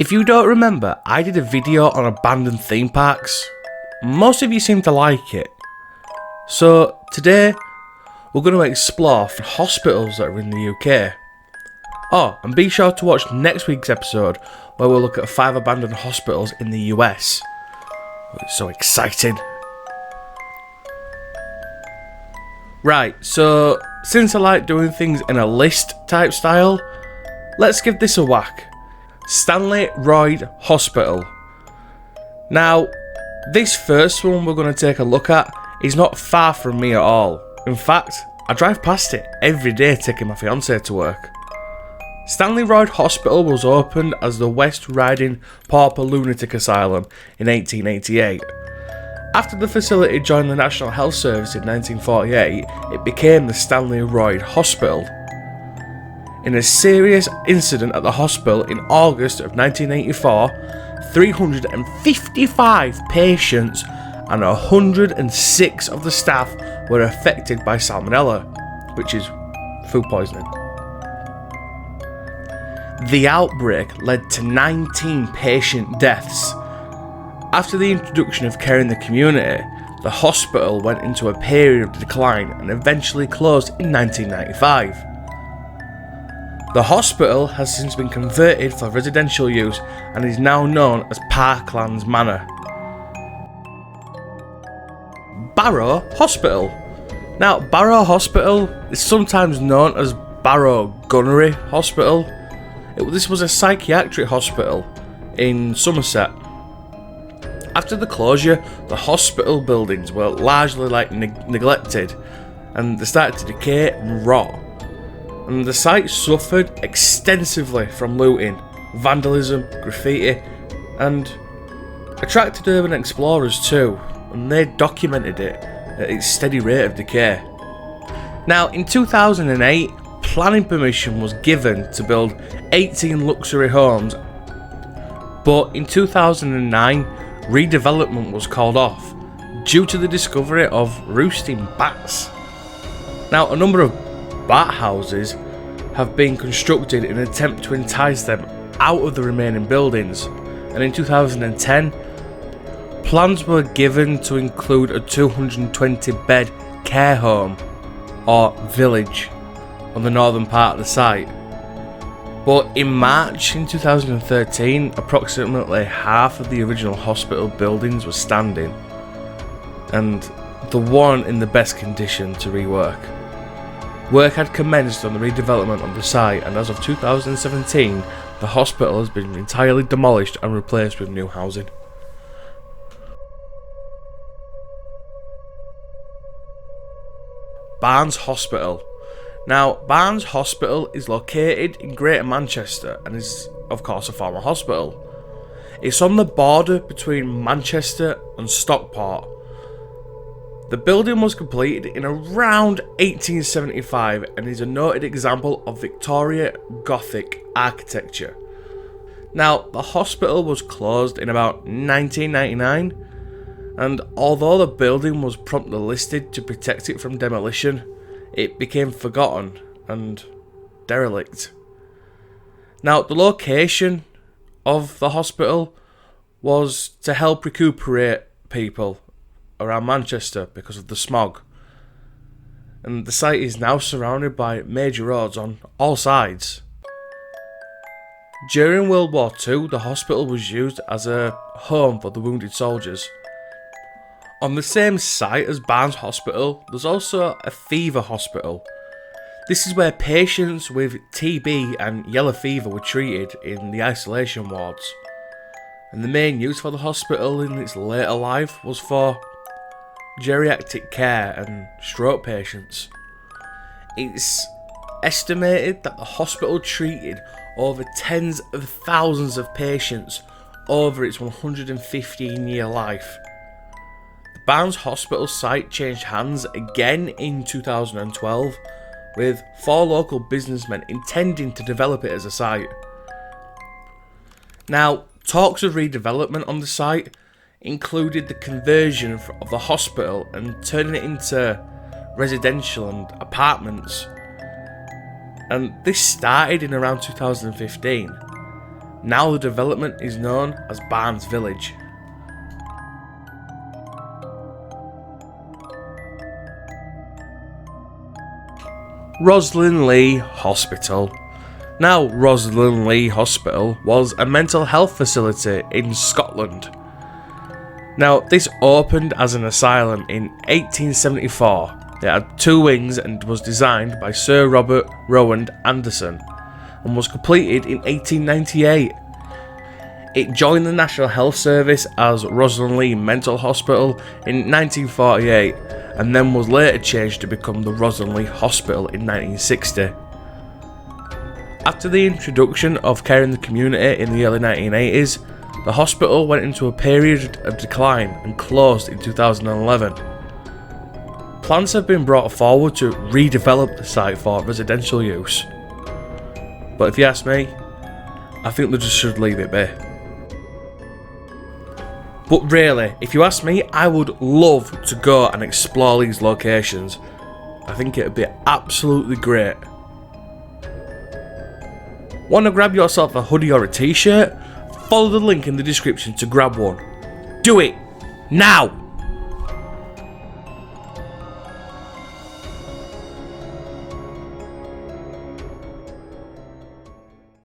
If you don't remember, I did a video on abandoned theme parks. Most of you seem to like it. So today, we're going to explore hospitals that are in the UK. Oh, and be sure to watch next week's episode where we'll look at 5 abandoned hospitals in the US. Oh, it's so exciting. Right, so since I like doing things in a list type style, let's give this a whack. Stanley Hospital. Now, this first one we're going to take a look at is not far from me at all. In fact, I drive past it every day taking my fiancée to work. Stanley Hospital was opened as the West Riding Pauper Lunatic Asylum in 1888. After the facility joined the National Health Service in 1948, it became the Stanley Hospital. In a serious incident at the hospital in August of 1984, 355 patients and 106 of the staff were affected by salmonella, which is food poisoning. The outbreak led to 19 patient deaths. After the introduction of care in the community, the hospital went into a period of decline and eventually closed in 1995. The hospital has since been converted for residential use and is now known as Parklands Manor. Barrow Hospital. Now, Barrow Hospital is sometimes known as Barrow Gunnery Hospital. This was a psychiatric hospital in Somerset. After the closure, the hospital buildings were largely neglected and they started to decay and rot. And the site suffered extensively from looting, vandalism, graffiti, and attracted urban explorers too, and they documented it at its steady rate of decay. Now, in 2008, planning permission was given to build 18 luxury homes, but in 2009, redevelopment was called off due to the discovery of roosting bats. Now, a number of bat houses have been constructed in an attempt to entice them out of the remaining buildings, and in 2010, plans were given to include a 220-bed care home or village on the northern part of the site. But in March in 2013, approximately half of the original hospital buildings were standing, and the one in the best condition to rework. Work had commenced on the redevelopment of the site, and as of 2017, the hospital has been entirely demolished and replaced with new housing. Barnes Hospital. Now, Barnes Hospital is located in Greater Manchester and is, of course, a former hospital. It's on the border between Manchester and Stockport. The building was completed in around 1875 and is a noted example of Victorian Gothic architecture. Now, the hospital was closed in about 1999, and although the building was promptly listed to protect it from demolition, it became forgotten and derelict. Now, the location of the hospital was to help recuperate people around Manchester because of the smog. And the site is now surrounded by major roads on all sides. During World War II, the hospital was used as a home for the wounded soldiers. On the same site as Barnes Hospital, there's also a fever hospital. This is where patients with TB and yellow fever were treated in the isolation wards. And the main use for the hospital in its later life was for geriatric care and stroke patients. It's estimated that the hospital treated over tens of thousands of patients over its 115-year life. The Barnes Hospital site changed hands again in 2012, with 4 local businessmen intending to develop it as a site. Now, talks of redevelopment on the site included the conversion of the hospital and turning it into residential and apartments. And this started in around 2015. Now the development is known as Barnes Village. Roslyn Lee Hospital. Now, Roslyn Lee Hospital was a mental health facility in Scotland. Now, this opened as an asylum in 1874. It had 2 wings and was designed by Sir Robert Rowand Anderson and was completed in 1898. It joined the National Health Service as Roslyn Lee Mental Hospital in 1948 and then was later changed to become the Roslyn Lee Hospital in 1960. After the introduction of care in the community in the early 1980s, the hospital went into a period of decline and closed in 2011. Plans have been brought forward to redevelop the site for residential use. But if you ask me, I think they just should leave it be. But really, if you ask me, I would love to go and explore these locations. I think it would be absolutely great. Want to grab yourself a hoodie or a t-shirt? Follow the link in the description to grab one. Do it now!